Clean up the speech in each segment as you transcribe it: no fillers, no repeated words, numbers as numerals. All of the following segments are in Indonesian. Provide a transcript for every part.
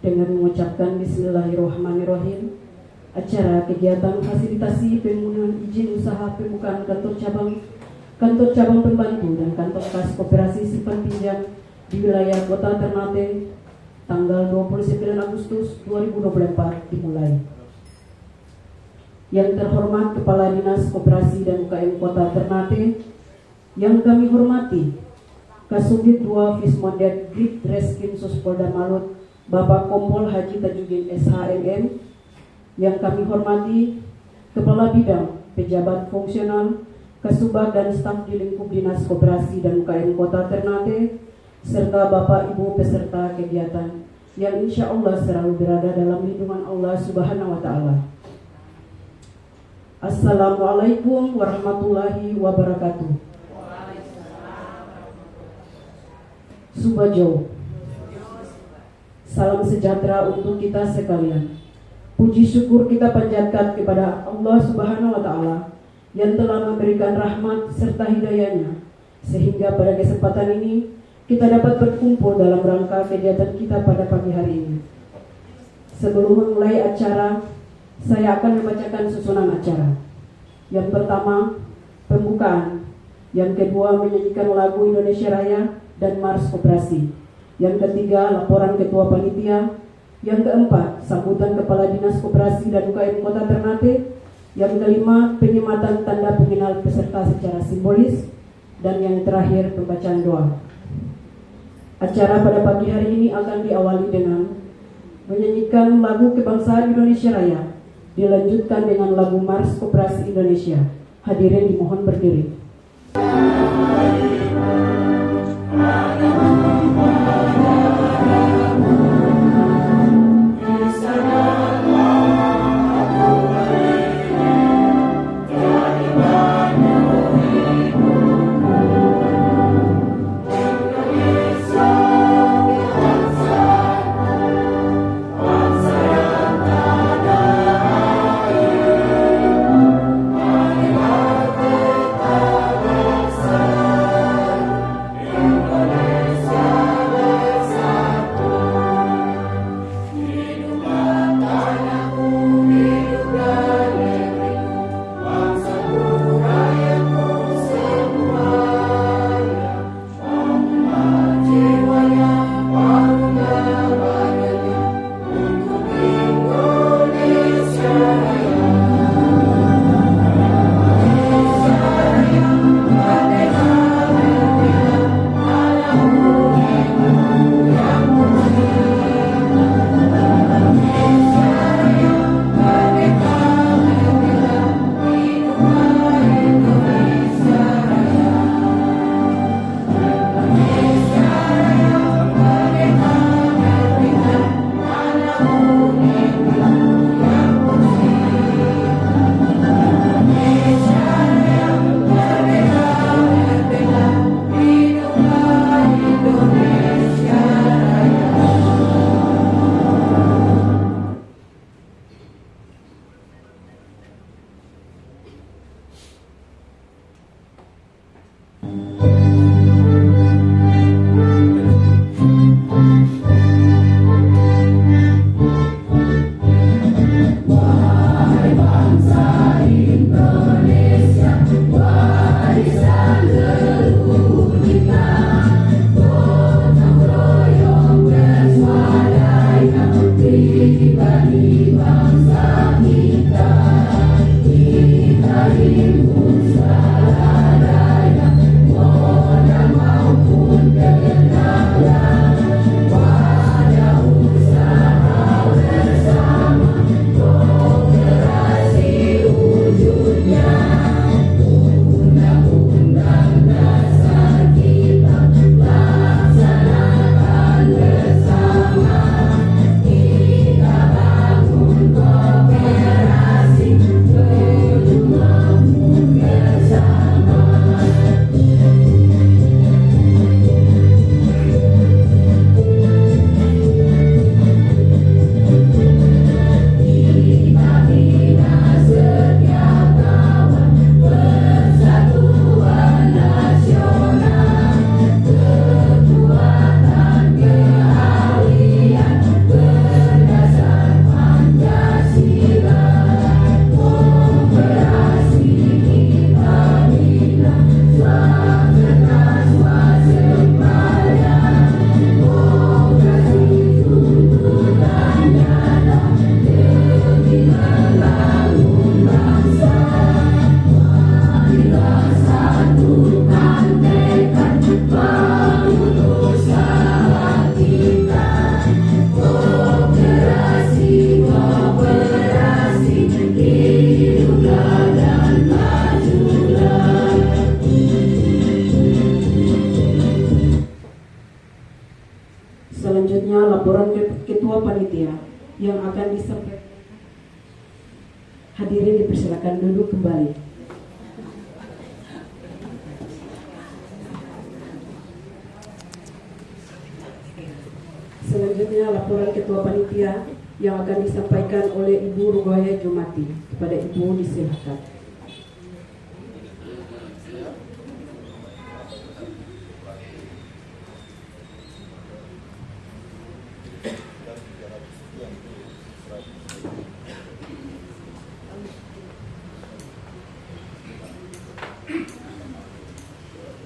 dengan mengucapkan Bismillahirrahmanirrahim. Acara kegiatan fasilitasi pemenuhan izin usaha pembukaan kantor cabang pembantu dan kantor kas koperasi simpan pinjam di wilayah Kota Ternate tanggal 29 Agustus 2024 dimulai. Yang terhormat Kepala Dinas Koperasi dan UKM Kota Ternate, yang kami hormati Kasubdit 2 Vismondet Dit Reskrim Suspolda Malut Bapak Kompol Haji Tajudin SHMM, yang kami hormati Kepala Bidang Pejabat Fungsional Kasubag dan staf di lingkup Dinas Koperasi dan UKM Kota Ternate, serta Bapak Ibu peserta kegiatan yang insya Allah selalu berada dalam lindungan Allah Subhanahu wa Ta'ala. Assalamualaikum warahmatullahi wabarakatuh. Subajo. Salam sejahtera untuk kita sekalian. Puji syukur kita panjatkan kepada Allah Subhanahu wa Ta'ala yang telah memberikan rahmat serta hidayahnya, sehingga pada kesempatan ini kita dapat berkumpul dalam rangka kegiatan kita pada pagi hari ini. Sebelum memulai acara, saya akan membacakan susunan acara. Yang pertama, pembukaan. Yang kedua, menyanyikan lagu Indonesia Raya dan Mars Koperasi. Yang ketiga, laporan Ketua Panitia. Yang keempat, sambutan Kepala Dinas Koperasi dan UKM Kota Ternate. Yang kelima, penyematan tanda pengenal peserta secara simbolis. Dan yang terakhir, pembacaan doa. Acara pada pagi hari ini akan diawali dengan menyanyikan lagu kebangsaan Indonesia Raya, dilanjutkan dengan lagu Mars Koperasi Indonesia. Hadirin dimohon berdiri. duduk kembali. Selanjutnya laporan Ketua Panitia yang akan disampaikan oleh Ibu Ruqayyah Jumati. Kepada Ibu disilakan.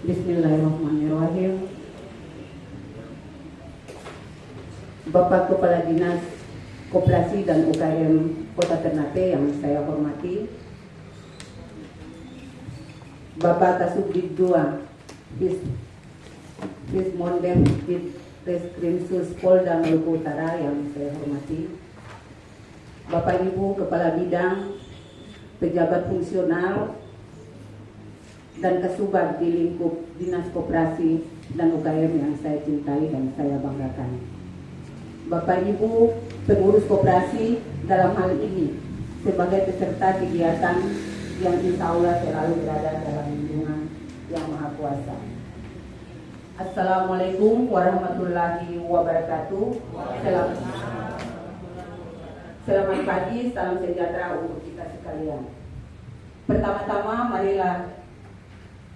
Bismillahirrahmanirrahim. Bapak Kepala Dinas Koperasi dan UKM Kota Ternate yang saya hormati, Bapak Kasubdit 2 Dismondem Ditreskrimsus Polda Maluku Utara yang saya hormati, Bapak Ibu Kepala Bidang, pejabat fungsional dan Kasubag di lingkup Dinas Koperasi dan UKM yang saya cintai dan saya banggakan. Bapak Ibu pengurus koperasi dalam hal ini sebagai peserta kegiatan yang insya Allah selalu berada dalam lindungan Yang Maha Kuasa. Assalamualaikum warahmatullahi wabarakatuh. Selamat pagi, salam sejahtera untuk kita sekalian. Pertama-tama marilah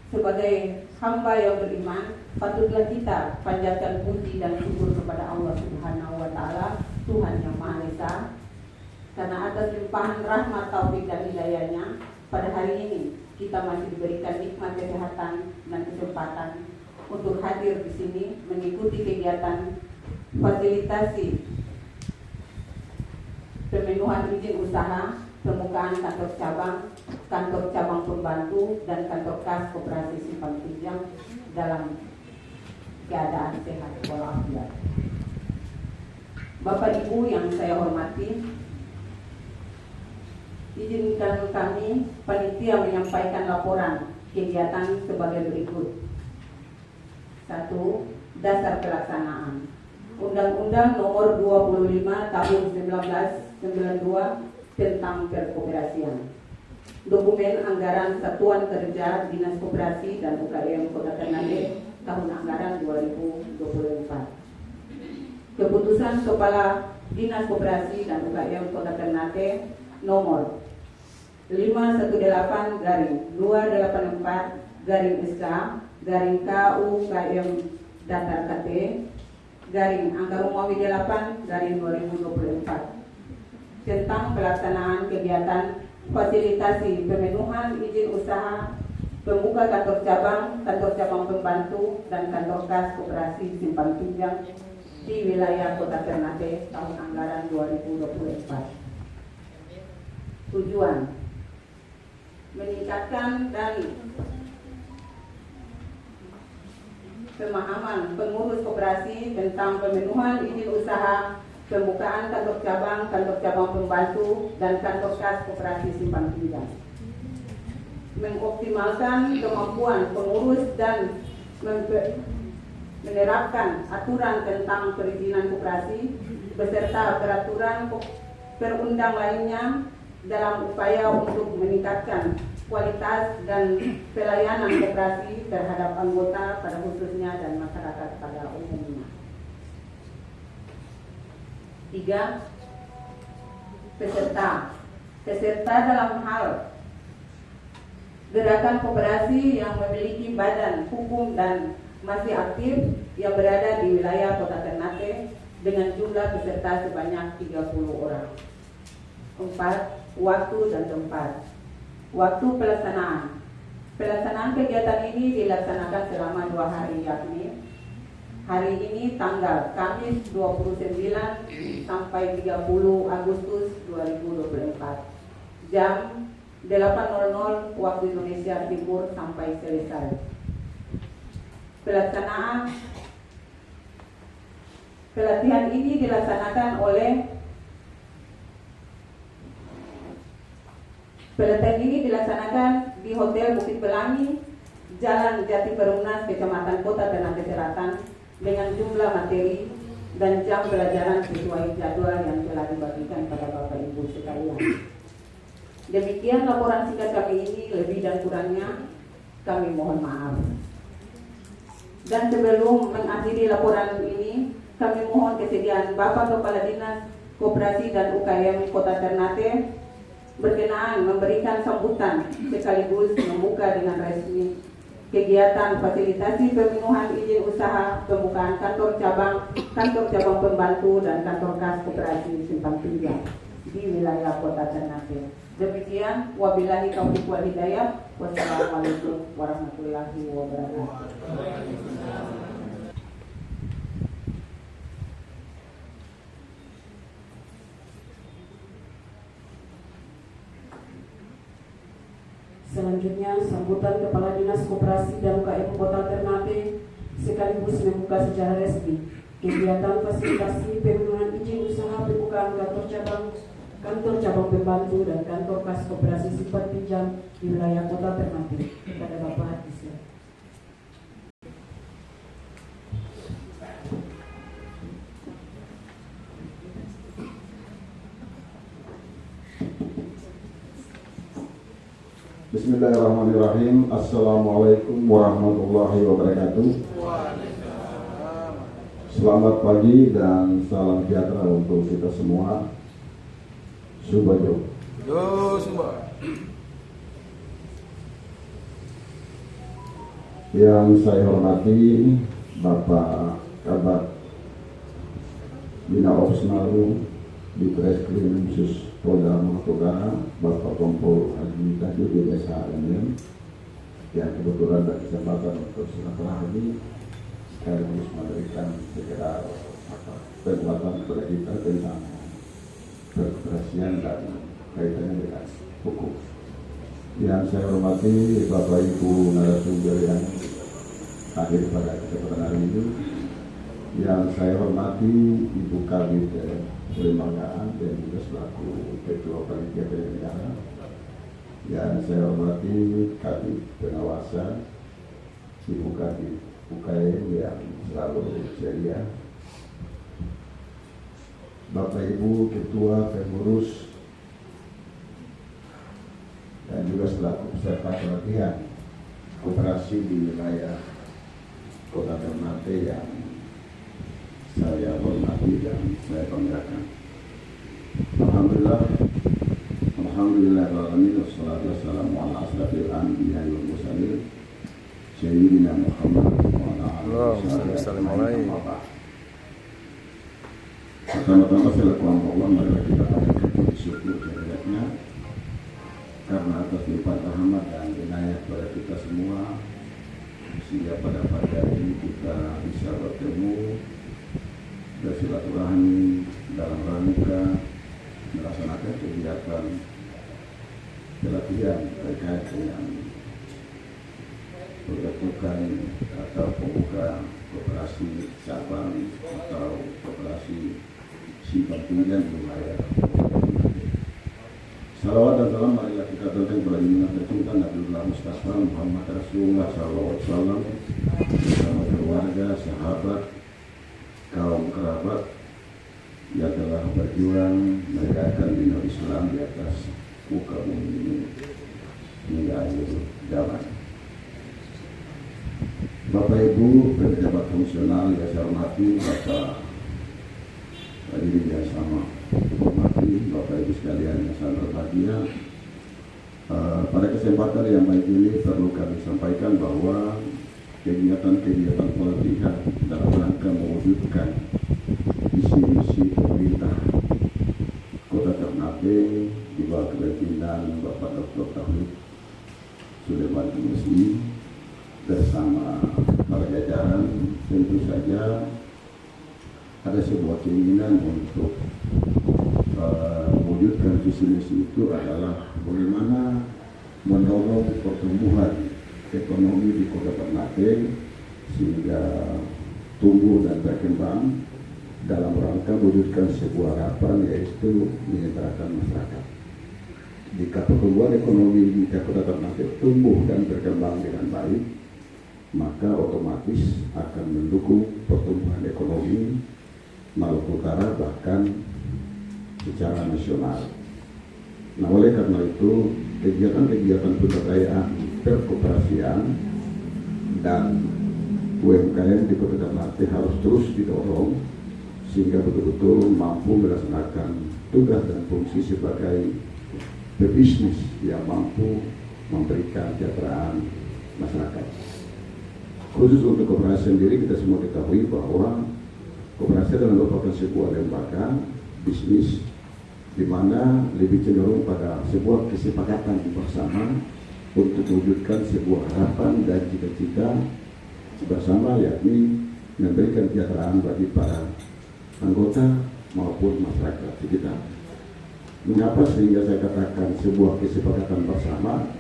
sebagai hamba yang beriman, patutlah kita panjatkan puji dan syukur kepada Allah Subhanahu wa Ta'ala, Tuhan yang Maha Esa, karena atas limpahan rahmat, taufik dan hidayahnya pada hari ini kita masih diberikan nikmat kesehatan dan kesempatan untuk hadir di sini mengikuti kegiatan fasilitasi pemenuhan izin usaha, pembukaan kantor cabang pembantu dan kantor kas koperasi simpan pinjam dalam keadaan sehat walafiat. Bapak Ibu yang saya hormati, izinkan kami panitia menyampaikan laporan kegiatan sebagai berikut. 1. Dasar pelaksanaan Undang-Undang Nomor 25 Tahun 1992 tentang perkoperasian. Dokumen Anggaran Satuan Kerja Dinas Koperasi dan UKM Kota Ternate tahun anggaran 2024. Keputusan Kepala Dinas Koperasi dan UKM Kota Ternate nomor 518/284/SK/KUKM Datar KT Angka Romawi 8/2024 tentang pelaksanaan kegiatan fasilitasi pemenuhan izin usaha, pembuka kantor cabang pembantu dan kantor kas koperasi simpan pinjam di wilayah Kota Ternate tahun anggaran 2024. Tujuan meningkatkan dan pemahaman pengurus koperasi tentang pemenuhan izin usaha, pembukaan kantor cabang pembantu dan kantor kas koperasi simpan pinjam. Mengoptimalkan kemampuan pengurus dan menerapkan aturan tentang perizinan koperasi beserta peraturan perundang lainnya dalam upaya untuk meningkatkan kualitas dan pelayanan koperasi terhadap anggota pada khususnya dan masyarakat pada umumnya. 3. Peserta dalam hal gerakan koperasi yang memiliki badan hukum dan masih aktif yang berada di wilayah Kota Ternate dengan jumlah peserta sebanyak 30 orang. 4. Waktu dan tempat. Waktu pelaksanaan. Pelaksanaan kegiatan ini dilaksanakan selama 2 hari, yakni hari ini tanggal Kamis 29 sampai 30 Agustus 2024 jam 8.00 waktu Indonesia Timur sampai selesai. Pelatihan ini dilaksanakan di Hotel Bukit Pelangi, Jalan Jati Perumnas, Kecamatan Kota Ternate Selatan dengan jumlah materi dan jam pelajaran sesuai jadwal yang telah dibagikan pada Bapak Ibu sekalian. Demikian laporan singkat kami ini, lebih dan kurangnya kami mohon maaf. Dan sebelum mengakhiri laporan ini, kami mohon kesediaan Bapak Kepala Dinas Koperasi dan UKM Kota Ternate berkenaan memberikan sambutan sekaligus membuka dengan resmi kegiatan fasilitasi pemenuhan izin usaha pembukaan kantor cabang pembantu dan kantor kas koperasi Simpang 3 di wilayah Kota Ternate. Demikian, wabillahi taufiq wal hidayah. Wassalamualaikum warahmatullahi wabarakatuh. Selanjutnya, sambutan Kepala Dinas Koperasi dan UKM Kota Ternate sekaligus membuka secara resmi kegiatan fasilitasi pemenuhan izin usaha pembukaan kantor cabang pembantu dan kantor kas koperasi Simpang 3 di wilayah Kota Ternate. Kepada Bapak Islam. Bismillahirrahmanirrahim. Assalamualaikum warahmatullahi wabarakatuh. Selamat pagi dan salam sejahtera untuk kita semua. Subajo. Yang saya hormati Bapak Kabak Bina Ops Naru di Treskrim Sus Polda Utara, Bapak Kompol Haji Tajud di Desa Alam yang kebetulan ada kesempatan untuk silaturahmi sekaligus memberikan sekedar penguatan kepada kita tentang keberhasilan dan kaitannya dengan hukum. Yang saya hormati Bapak Ibu narasumber yang hadir pada kesempatan hari ini, yang saya hormati Ibu Kabit Pelembagaan dan juga selaku Ketua Panitia Penyelenggara, yang saya hormati Kabit Pengawasan, Ibu Kabit UKM yang selalu ceria, Bapak Ibu Ketua Pengurus dan juga selaku peserta pelatihan koperasi di wilayah Kota Ternate yang saya hormati dan saya banggakan. Alhamdulillahirrahmanirrahim. Wassalatu wassalamu ala asrafil anbiya'i wal mursalin sayyidina Muhammad wa ala alihi wasallam. Pertama-tama saya lakukan Allah, mari kita panjatkan puji syukur kehadiratnya karena atas lipat rahmat dan inayah kepada kita semua, sehingga pada pagi hari ini kita bisa bertemu bersilaturahmi dalam rangka melaksanakan kegiatan pelatihan terkait dengan pembentukan atau pembukaan koperasi cabang atau koperasi Simpang 3 di wilayah. Salawat dan salam marilah kita aturkan kepada junjungan tercinta Nabiullah Mustafa Muhammad Rasulullah SAW bersama keluarga, sahabat, kaum kerabat yang telah berjuang menegakkan dina Islam di atas muka bumi ini hingga akhir zaman. Bapak Ibu pejabat fungsional yang saya hormati, Bapak hadirin yang sama hormati, Bapak Ibu sekalian yang sangat berbahagia. Pada kesempatan yang baik ini perlu kami sampaikan bahwa kegiatan-kegiatan pelatihan dalam rangka mewujudkan visi-misi pemerintah Kota Ternate di bawah kepemimpinan Bapak Dr. Tauhid Sulaiman Musli bersama para jajaran, tentu saja ada sebuah keinginan untuk mewujudkan visi misi itu adalah bagaimana mendorong pertumbuhan ekonomi di Kota Ternate sehingga tumbuh dan berkembang dalam rangka mewujudkan sebuah harapan, yaitu menyejahterakan masyarakat. Jika pertumbuhan ekonomi di Kota Ternate tumbuh dan berkembang dengan baik, maka otomatis akan mendukung pertumbuhan ekonomi Maluku Utara bahkan secara nasional. Nah, oleh karena itu kegiatan-kegiatan pemberdayaan perkoperasian dan UMKM di Kota Ternate harus terus didorong sehingga betul-betul mampu melaksanakan tugas dan fungsi sebagai pebisnis yang mampu memberikan kesejahteraan masyarakat. Khusus untuk koperasi sendiri, kita semua ketahui bahwa koperasi adalah merupakan sebuah lembaga bisnis di mana lebih cenderung pada sebuah kesepakatan bersama untuk mewujudkan sebuah harapan dan cita-cita bersama, yakni memberikan kesejahteraan bagi para anggota maupun masyarakat sekitar. Mengapa sehingga saya katakan sebuah kesepakatan bersama?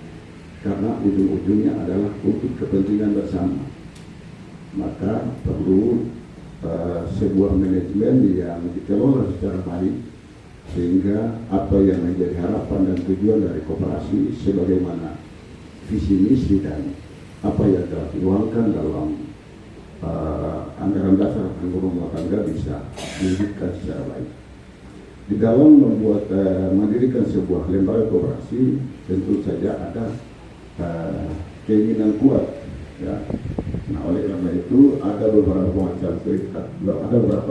Karena ujung-ujungnya adalah untuk kepentingan bersama. Maka perlu sebuah manajemen yang dikelola secara baik sehingga apa yang menjadi harapan dan tujuan dari koperasi sebagaimana visi misi dan apa yang telah diluangkan dalam anggaran dasar anggaran rumah tangga bisa diwujudkan secara baik. Di dalam mendirikan sebuah lembaga koperasi tentu saja ada keinginan kuat, ya. Nah, oleh karena itu ada beberapa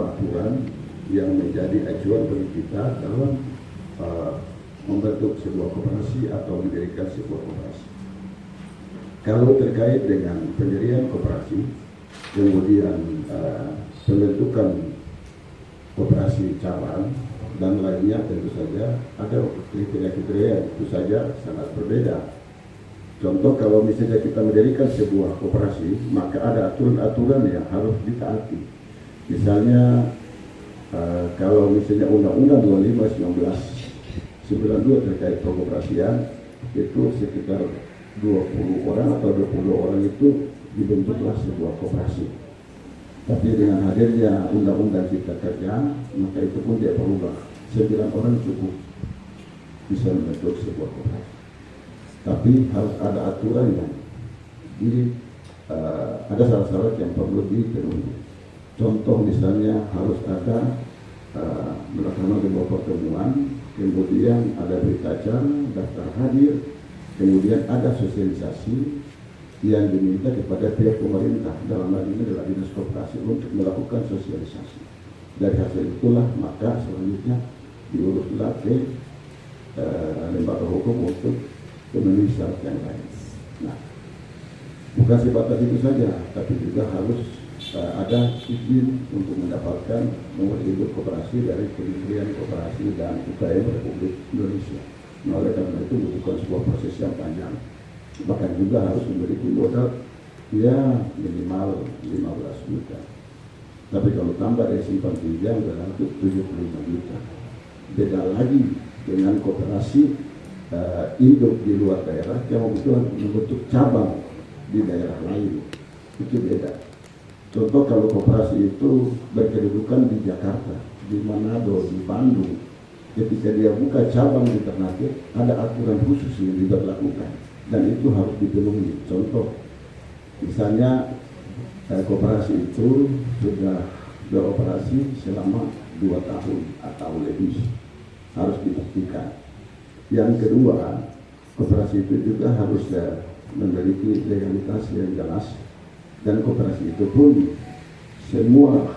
aturan yang menjadi acuan bagi kita dalam membentuk sebuah koperasi atau mendirikan sebuah koperasi. Kalau terkait dengan pendirian koperasi, kemudian pembentukan koperasi cabang dan lainnya, tentu saja ada kriteria-kriteria itu saja sangat berbeda. Contoh, kalau misalnya kita mendirikan sebuah koperasi, maka ada aturan-aturan yang harus ditaati. Misalnya kalau misalnya Undang-Undang 25/1992 terkait pengoperasian, itu sekitar 20 orang atau 20 orang itu dibentuklah sebuah koperasi. Tapi dengan hadirnya Undang-Undang Cipta Kerja, maka itu pun dia berubah. 9 orang cukup bisa membentuk sebuah koperasi. Tapi harus ada aturan yang ada syarat-syarat yang perlu dipenuhi. Contoh misalnya harus ada melaksanakan sebuah pertemuan, kemudian ada berita acara, daftar hadir, kemudian ada sosialisasi yang diminta kepada pihak pemerintah, dalam hal ini adalah dinas koperasi, untuk melakukan sosialisasi. Dari hasil itulah maka selanjutnya diuruslah ke lembaga hukum untuk memenuhi syarat yang lain. Nah, bukan sebatas itu saja, tapi juga harus ada izin untuk mendapatkan nomor induk koperasi dari Kementerian Koperasi dan UKM Republik Indonesia. Nah, oleh karena itu butuhkan sebuah proses yang panjang. Bahkan juga harus memiliki modal ya minimal 15 juta. Tapi kalau tambah dari simpan pinjam adalah 75 juta. Beda lagi dengan koperasi induk di luar daerah yang membentuk cabang di daerah lain, itu beda. Contoh, kalau koperasi itu berkedudukan di Jakarta, di Manado, di Bandung, ketika dia buka cabang di Ternate, ada aturan khusus yang diberlakukan dan itu harus dipenuhi. Contoh, misalnya koperasi itu sudah beroperasi selama 2 tahun atau lebih, harus dibuktikan. Yang kedua, koperasi itu juga harus memiliki legalitas yang jelas, dan koperasi itu pun semua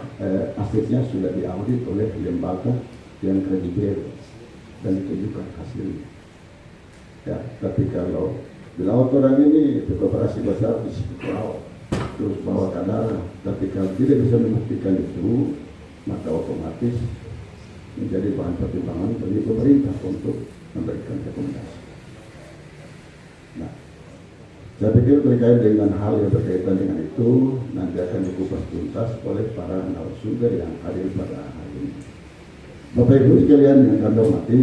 asetnya sudah diaudit oleh lembaga yang kredibel dan ditunjukkan hasilnya. Ya, tapi kalau dilaut orang ini koperasi besar di Pulau terus bawa kadar, tapi kalau tidak bisa membuktikan itu, maka otomatis menjadi bahan pertimbangan bagi pemerintah untuk memberikan rekomendasi. Nah, saya pikir terkait dengan hal yang berkaitan dengan itu nanti akan dikupas tuntas oleh para narasumber yang hadir pada hari ini. Bapak Ibu sekalian yang kami hormati,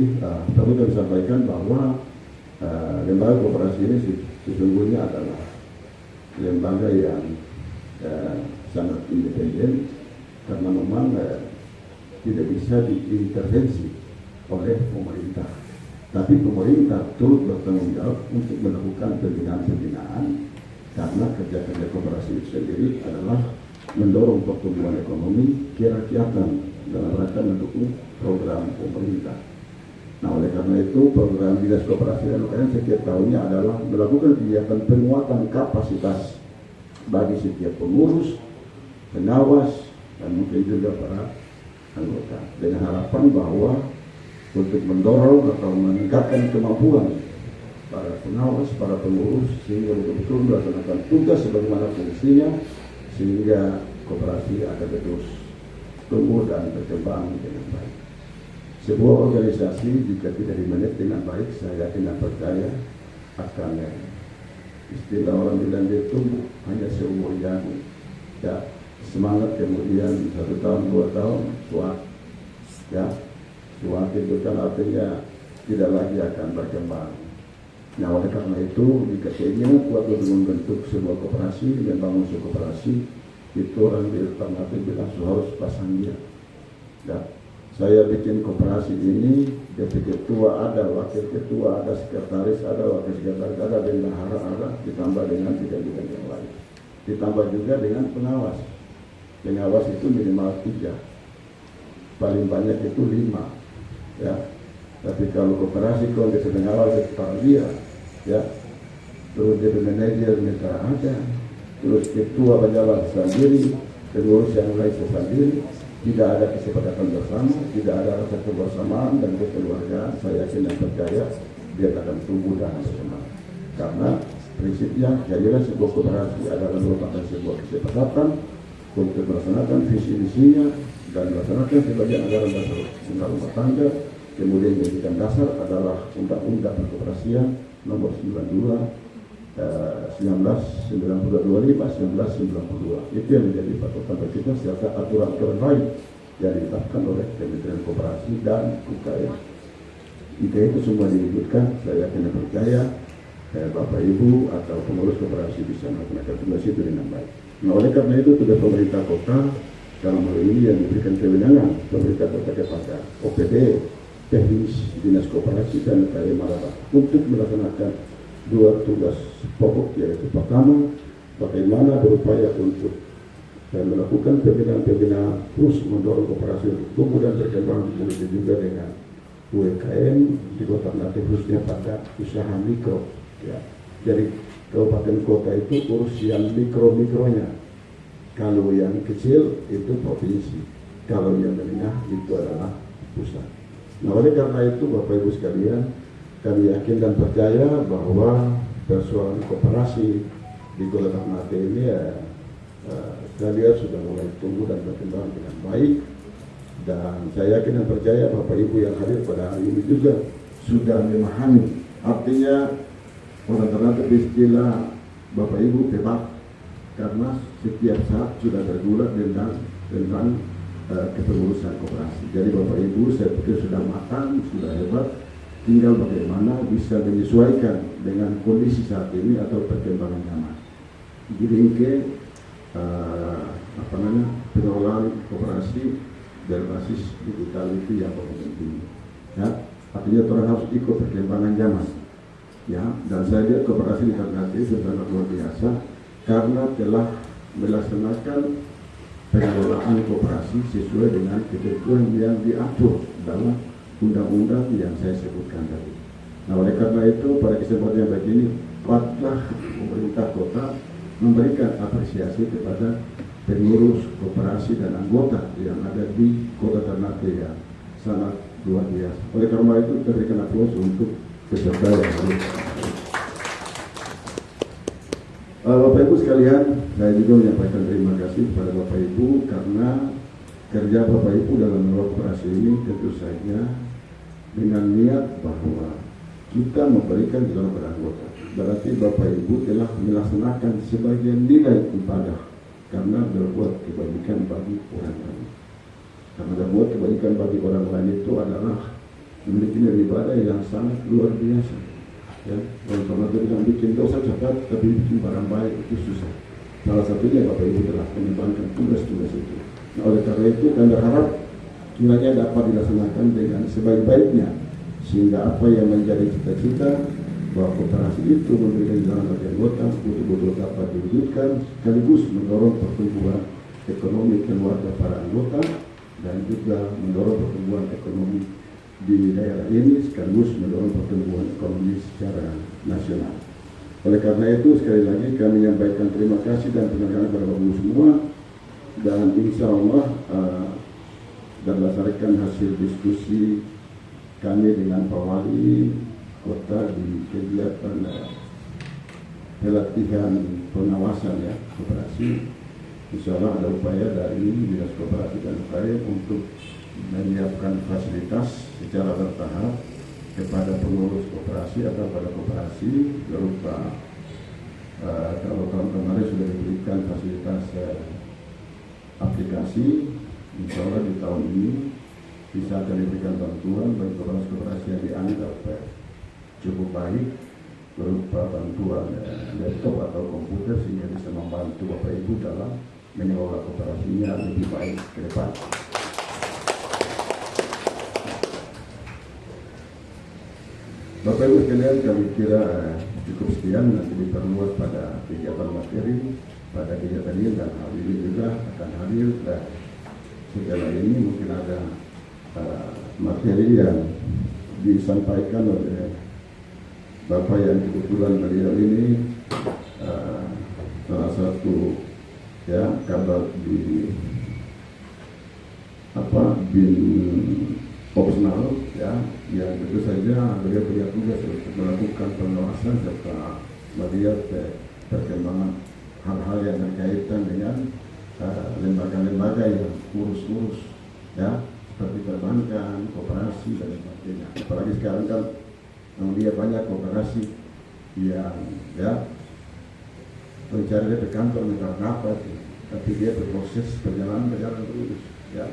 perlu kami sampaikan bahwa lembaga koperasi ini sesungguhnya adalah lembaga yang sangat independen, karena memang tidak bisa diintervensi oleh pemerintah. Tapi pemerintah turut bertanggung jawab untuk melakukan pembinaan-pembinaan, karena kerja-kerja koperasi itu sendiri adalah mendorong pertumbuhan ekonomi, kerakyatan dalam rangka mendukung program pemerintah. Nah, oleh karena itu program Dinas Koperasi dan UKM setiap tahunnya adalah melakukan kegiatan penguatan kapasitas bagi setiap pengurus, pengawas, dan mungkin juga para anggota, dengan harapan bahwa untuk mendorong atau meningkatkan kemampuan para pengawas, para pengurus, sehingga betul-betul melaksanakan tugas sebagaimana fungsinya, sehingga koperasi akan terus tumbuh dan berkembang dengan baik. Sebuah organisasi jika tidak dimanage dengan baik, saya yakin dan percaya akan istilah orang bilang dia tumbuh hanya seumur jagung. Ya, semangat kemudian 1 tahun 2 tahun suat, ya suat itu kan artinya tidak lagi akan berkembang. Nah, oleh karena itu jika keinginan kuat untuk membentuk sebuah koperasi dan bangun sebuah koperasi, itu orang di alternatif bilang harus pasang dia. Ya, saya bikin koperasi ini, jadi ketua ada, wakil ketua ada, sekretaris ada, wakil sekretaris ada, bendahara ada, ditambah dengan 3 bidang yang lain. Ditambah juga dengan pengawas. Pengawas itu minimal 3, paling banyak itu 5. Ya, tapi kalau koperasi kondisi pengawas sekitar dia, ya, terus dia manajer mitra ada, terus ketua berjalan sendiri, pengurus yang lain sendiri. Tidak ada kesepakatan bersama, tidak ada rasa kebersamaan dan kekeluargaan. Saya yakin dan percaya dia akan tumbuh dan berkembang. Karena prinsipnya jadilah sebuah koperasi adalah merupakan sebuah kesepakatan untuk melaksanakan visi misinya dan melaksanakan sebagai anggaran dasar rumah tangga. Kemudian menjadikan dasar adalah Undang-Undang Perkoperasian Nomor 1992 itu yang menjadi patokan bagi kita, serta aturan-aturan lain yang ditetapkan oleh Kementerian Koperasi dan UKM. Jika itu semua diwujudkan, saya yakin dan percaya Bapak Ibu atau pengurus koperasi bisa melaksanakan tugas itu dengan baik. Nah, oleh karena itu tugas pemerintah kota dalam hal ini yang diberikan kewenangan pemerintah kota kepada OPD, teknis Dinas Koperasi dan UKM Malaba untuk melaksanakan 2 tugas pokok, yaitu pertama, bagaimana berupaya untuk melakukan pembinaan terus mendorong koperasi untuk tumbuh dan berkembang, begitu juga dengan UMKM di kota Ternate khususnya pada usaha mikro. Ya, jadi kabupaten kota itu urus yang mikro-mikronya. Kalau yang kecil itu provinsi, kalau yang menengah itu adalah pusat. Nah, oleh karena itu Bapak Ibu sekalian, kami yakin dan percaya bahwa persoalan koperasi di Kota Ternate ini saya lihat sudah mulai tumbuh dan berkembang dengan baik, dan saya yakin dan percaya Bapak Ibu yang hadir pada hari ini juga sudah memahami artinya Kota Ternate istilah Bapak Ibu bebas, karena setiap saat sudah bergulat tentang kepengurusan koperasi. Jadi Bapak Ibu saya pikir sudah matang, sudah hebat. Tinggal bagaimana bisa menyesuaikan dengan kondisi saat ini atau perkembangan zaman. Jadi pengelolaan koperasi berbasis digital itu yang paling penting. Ya, artinya orang harus ikut perkembangan zaman. Ya, dan saya lihat koperasi di Ternate sangat luar biasa karena telah melaksanakan pengelolaan koperasi sesuai dengan ketentuan yang diatur dalam undang-undang yang saya sebutkan tadi. Nah, oleh karena itu pada kesempatan yang begini, patutlah pemerintah kota memberikan apresiasi kepada pengurus koperasi dan anggota yang ada di Kota Ternate yang sangat luar biasa. Oleh karena itu kita berikan aplaus untuk peserta yang hadir. Bapak Ibu sekalian, saya juga menyampaikan terima kasih kepada Bapak Ibu karena kerja Bapak Ibu dalam mengelola koperasi ini tentu saja dengan niat bahwa kita memberikan kepada anggota. Berarti Bapak Ibu telah melaksanakan sebagian nilai ibadah karena berbuat kebaikan bagi orang lain. Karena berbuat kebaikan bagi orang lain itu adalah memiliki nilai ibadah yang sangat luar biasa. Ya, kalau pernah bilang bikin dosa cepat, tapi bikin barang baik itu susah. Salah satunya Bapak Ibu telah mengembangkan tugas-tugas itu. Nah, oleh karena itu kami berharap kiranya dapat dilaksanakan dengan sebaik-baiknya, sehingga apa yang menjadi cita-cita bahwa koperasi itu memberikan jalan bagi anggota betul-betul dapat diwujudkan, sekaligus mendorong pertumbuhan ekonomi keluarga para anggota dan juga mendorong pertumbuhan ekonomi di daerah ini sekaligus mendorong pertumbuhan ekonomi secara nasional. Oleh karena itu sekali lagi kami menyampaikan terima kasih dan penghargaan kepada Bapak semua, dan insya Allah berdasarkan hasil diskusi kami dengan Pak Wali Kota di kegiatan pelatihan pengawasan ya koperasi, insya Allah ada upaya dari Dinas Koperasi dan UKM untuk menyiapkan fasilitas secara bertahap kepada pengurus koperasi atau pada koperasi berupa kalau tahun kemarin sudah diberikan fasilitas aplikasi, insya Allah di tahun ini bisa akan diberikan bantuan bagi koperasi yang dianggap cukup baik berupa bantuan laptop atau komputer sehingga bisa membantu Bapak Ibu dalam mengelola koperasinya lebih baik ke depan. Bapak Ibu sekalian, kami kira cukup sekian, nanti diperluas pada kegiatan materi pada kegiatan ini, dan hal ini juga akan hadir dan setelah ini mungkin ada materi yang disampaikan oleh Bapak yang kebetulan beliau ini salah satu ya kabar di bin opsional ya, yang tentu saja beliau punya tugas untuk melakukan pengawasan serta melihat perkembangan hal-hal yang berkaitan dengan lembaga-lembaga yang urus-urus ya, seperti perbankan, koperasi dan sebagainya. Apalagi sekarang kan dia banyak koperasi yang ya mencari dari kantor negara apa, tapi dia berproses berjalan terus ya.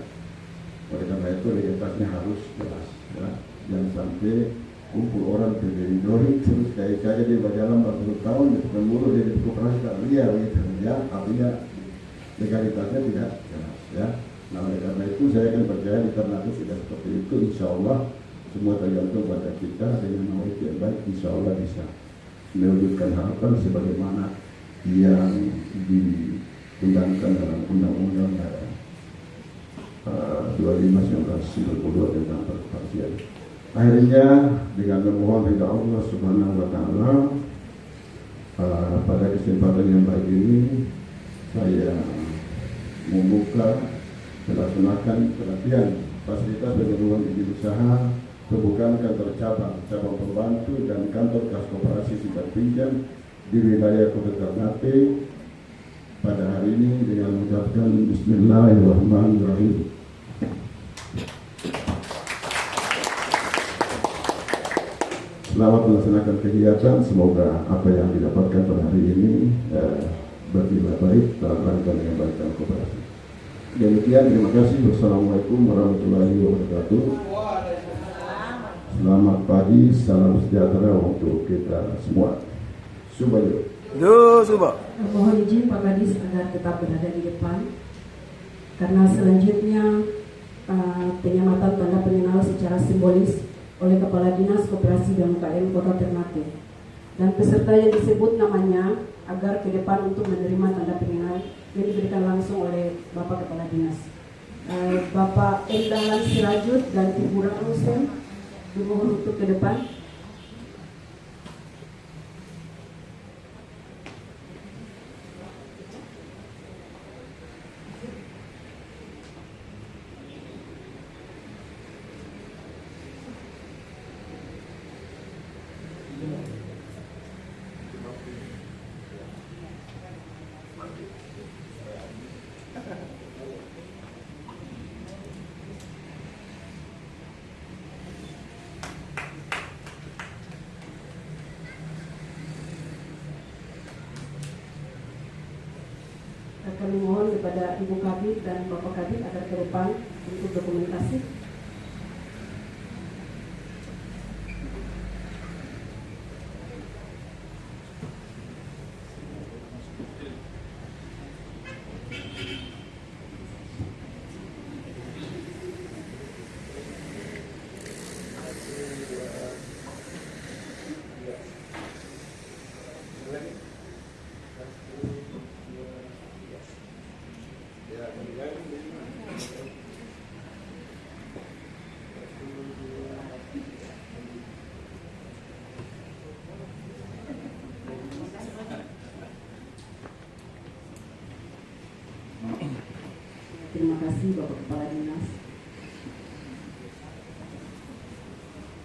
Oleh karena itu legalitasnya harus jelas ya. Jangan sampai kumpul orang berdiri terus kayak saja dia berjalan 40 tahun di pengurus dia di koperasi tak lihat gitu ya, artinya legalitasnya tidak jelas ya. Nah oleh karena itu saya akan percaya di Ternate tidak seperti itu, insya Allah semua tergantung pada kita dengan nama yang baik, insya Allah bisa mewujudkan harapan sebagaimana yang diundangkan dalam undang-undang 25/1992 tentang perkoperasian. Akhirnya dengan memohon ridha Allah Subhanahu wa Ta'ala, pada kesempatan yang baik ini saya membuka melaksanakan pelatihan fasilitas pengembangan izin usaha pembukaan kantor cabang pembantu dan kantor kas koperasi simpan pinjam di wilayah Kota Ternate pada hari ini dengan mengucapkan Bismillahirrahmanirrahim. Selamat melaksanakan kegiatan, semoga apa yang didapatkan pada hari ini bernilai baik dalam rangka mengembangkan koperasi. Demikian, terima kasih. Wassalamualaikum warahmatullahi wabarakatuh. Selamat pagi, salam sejahtera untuk kita semua. Subayo. Mohon izin Pak Kadis agar tetap berada di depan, karena selanjutnya penyematan tanda pengenal secara simbolis oleh Kepala Dinas Koperasi dan UKM Kota Ternate, dan peserta yang disebut namanya agar ke depan untuk menerima tanda pengenal yang diberikan langsung oleh Bapak Kepala Dinas. Bapak M. Dahlan Sirajud dan Ibu Rahma Hussein dimohon untuk ke depan. Kami mohon kepada Ibu Kabid dan Bapak Kabid agar ke depan untuk dokumentasi. Terima kasih Bapak Kepala Dinas.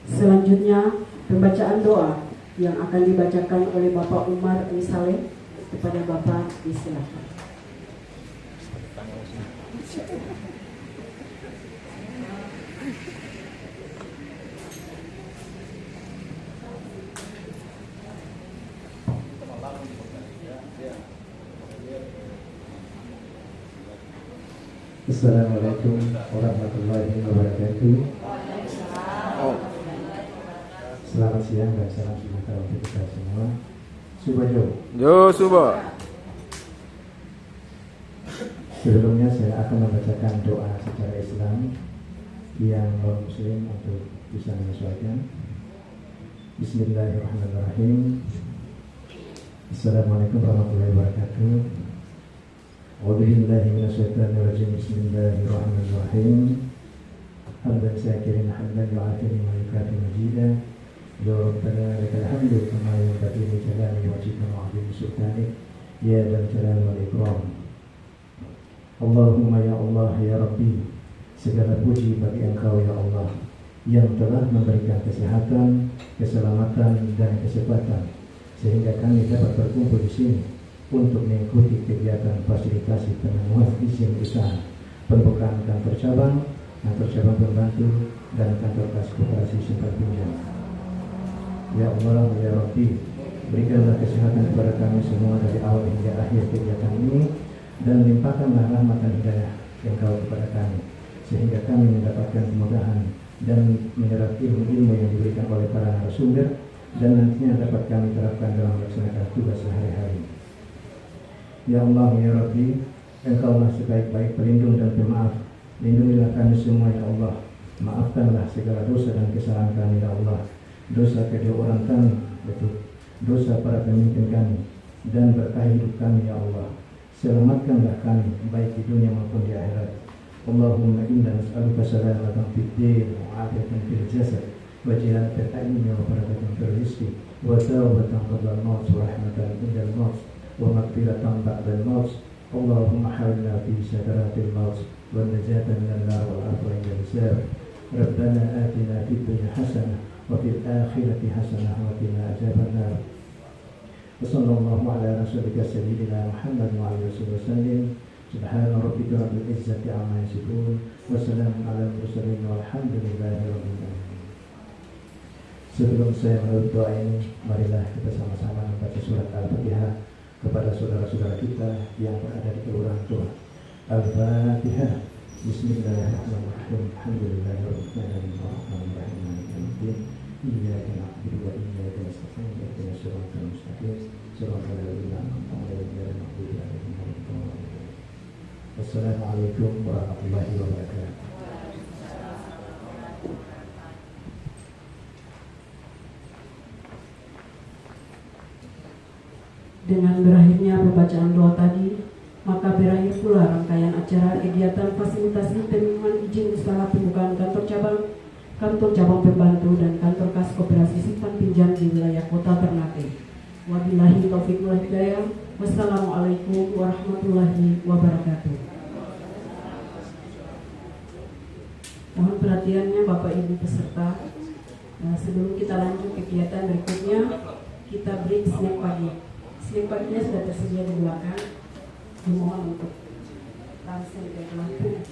Selanjutnya pembacaan doa yang akan dibacakan oleh Bapak Umar Misaleh. Kepada Bapak disilakan. Assalamualaikum warahmatullahi wabarakatuh. Selamat siang dan salam sejahtera untuk kita semua. Subajo. Yo Suba. Sebelumnya saya akan membacakan doa secara Islam yang non Muslim untuk bisa menyesuaikan. Bismillahirrahmanirrahim. Assalamualaikum warahmatullahi wabarakatuh. A'udzubillahi minasyaitonirrajim. Bismillahirrahmanirrahim. Hamdan syakirin hamdan yu'afiru wa yukafi majidah. Ya Rabbana lakal hamdu kama yanbaghi li jalali wajhika wa 'azimi sultanik ya dzal jalali wal ikram. Allahumma ya Allah ya Rabbi, segala puji bagi Engkau ya Allah yang telah memberikan kesehatan, keselamatan dan kesempatan sehingga kami dapat berkumpul di sini untuk mengikuti kegiatan fasilitasi penemuan izin usaha pembukaan kantor cabang pembantu dan kantor kas koperasi simpan pinjam. Ya Allah ya Rabbi, berikanlah kesehatan kepada kami semua dari awal hingga akhir kegiatan ini dan limpahkanlah rahmat dan hidayah Engkau kepada kami sehingga kami mendapatkan kemudahan dan menyerap ilmu-ilmu yang diberikan oleh para narasumber dan nantinya dapat kami terapkan dalam melaksanakan tugas sehari-hari. Ya Allah ya Rabbi, Engkaulah sebaik-baik pelindung dan pemaaf. Lindungilah kami semua ya Allah. Maafkanlah segala dosa dan kesalahan kami ya Allah. Dosa kedua orang kami, betul. Dosa para pemimpin kami dan berkah hidup kami ya Allah. Selamatkanlah kami baik di dunia maupun di akhirat. Allahumma inna nas'aluka salamatan fid din wa 'afiyatan fil jasad wa jihadan ta'min wa barakatan fil rizqi wa tawbatan qabla al-maut wa rahmatan inda al-maut wa maghfiratan ba'da al-maut. Allahumma hawilna fi sakaratil maut wa najatan min an-nar wal 'afwa inda al-hisab. Rabbana atina fid dunya hasanah wa fil akhirati hasanah wa qina adzabannar. Wassallallahu ala rasulika sayyidina Muhammad wa alihi wasallam. Subhana rabbika rabbil izzati amma yasifun wa salamun alal mursalin walhamdulillahi rabbil alamin. Sebelum saya menutup doa ini, marilah kita sama-sama membaca surat Al-Fatihah kepada saudara-saudara kita yang berada di kelurahan tua. Al-Fatihah. Bismillahirrahmanirrahim. Alhamdulillahirabbil alamin. Arrahmanirrahim. Maliki yaumiddin. Iyyaka na'budu wa iyyaka nasta'in. Ihdinas siratal mustaqim. Siratal ladzina an'amta 'alaihim ghairil maghdubi 'alaihim waladdallin. Wassalamualaikum warahmatullahi wabarakatuh. Dengan berakhirnya pembacaan doa tadi, maka berakhir pula rangkaian acara kegiatan fasilitasi penemuan izin usaha pembukaan kantor cabang pembantu dan kantor kas koperasi simpan pinjam di wilayah Kota Ternate. Wabillahi taufiq wal hidayah. Wassalamualaikum warahmatullahi wabarakatuh. Mohon perhatiannya Bapak Ibu peserta. Sebelum kita lanjut kegiatan berikutnya, kita break snack pagi. Snack paginya sudah tersedia di belakang. Mohon untuk langsung ke belakang.